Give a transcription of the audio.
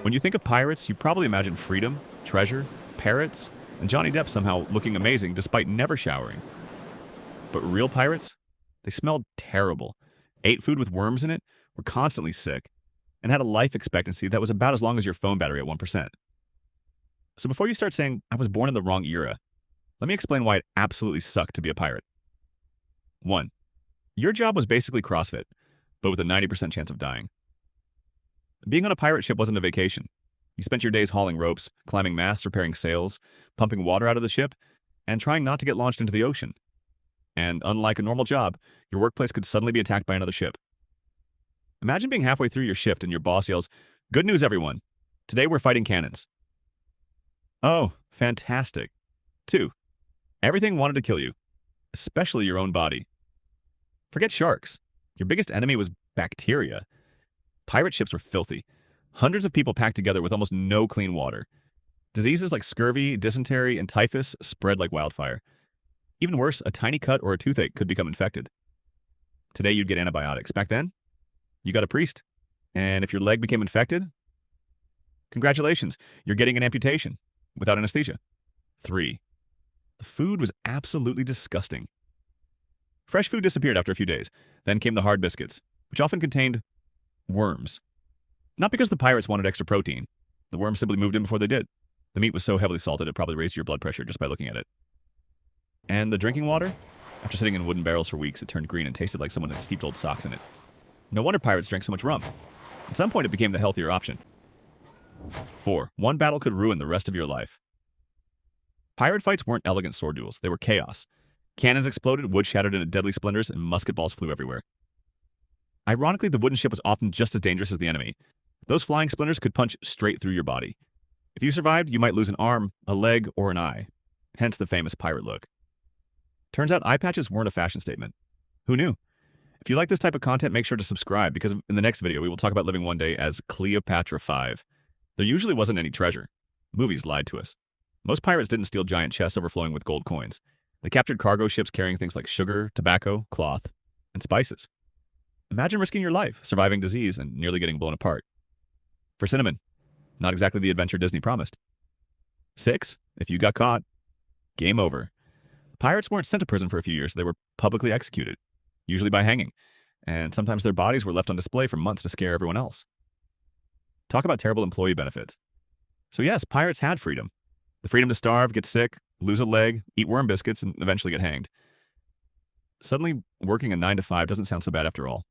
When you think of pirates, you probably imagine freedom, treasure, parrots, and Johnny Depp somehow looking amazing despite never showering. But real pirates? They smelled terrible, ate food with worms in it, were constantly sick, and had a life expectancy that was about as long as your phone battery at 1%. So before you start saying, I was born in the wrong era, let me explain why it absolutely sucked to be a pirate. 1. Your job was basically CrossFit, but with a 90% chance of dying. Being on a pirate ship wasn't a vacation. You spent your days hauling ropes, climbing masts, repairing sails, pumping water out of the ship, and trying not to get launched into the ocean. And unlike a normal job, your workplace could suddenly be attacked by another ship. Imagine being halfway through your shift and your boss yells, "Good news, everyone! Today we're fighting cannons." Oh, fantastic. 2. Everything wanted to kill you, especially your own body. Forget sharks. Your biggest enemy was bacteria. Pirate ships were filthy. Hundreds of people packed together with almost no clean water. Diseases like scurvy, dysentery, and typhus spread like wildfire. Even worse, a tiny cut or a toothache could become infected. Today you'd get antibiotics. Back then, you got a priest. And if your leg became infected, congratulations, you're getting an amputation without anesthesia. 3. The food was absolutely disgusting. Fresh food disappeared after a few days. Then came the hard biscuits, which often contained worms. Not because the pirates wanted extra protein. The worms simply moved in before they did. The meat was so heavily salted it probably raised your blood pressure just by looking at it. And the drinking water? After sitting in wooden barrels for weeks, it turned green and tasted like someone had steeped old socks in it. No wonder pirates drank so much rum. At some point, it became the healthier option. 4. One battle could ruin the rest of your life. Pirate fights weren't elegant sword duels. They were chaos. Cannons exploded, wood shattered into deadly splinters, and musket balls flew everywhere. Ironically, the wooden ship was often just as dangerous as the enemy. Those flying splinters could punch straight through your body. If you survived, you might lose an arm, a leg, or an eye. Hence the famous pirate look. Turns out eye patches weren't a fashion statement. Who knew? If you like this type of content, make sure to subscribe, because in the next video, we will talk about living one day as Cleopatra 5. There usually wasn't any treasure. Movies lied to us. Most pirates didn't steal giant chests overflowing with gold coins. They captured cargo ships carrying things like sugar, tobacco, cloth, and spices. Imagine risking your life, surviving disease, and nearly getting blown apart. For cinnamon, not exactly the adventure Disney promised. 6. If you got caught, game over. Pirates weren't sent to prison for a few years. They were publicly executed, usually by hanging, and sometimes their bodies were left on display for months to scare everyone else. Talk about terrible employee benefits. So yes, pirates had freedom. The freedom to starve, get sick, lose a leg, eat worm biscuits, and eventually get hanged. Suddenly, working a 9 to 5 doesn't sound so bad after all.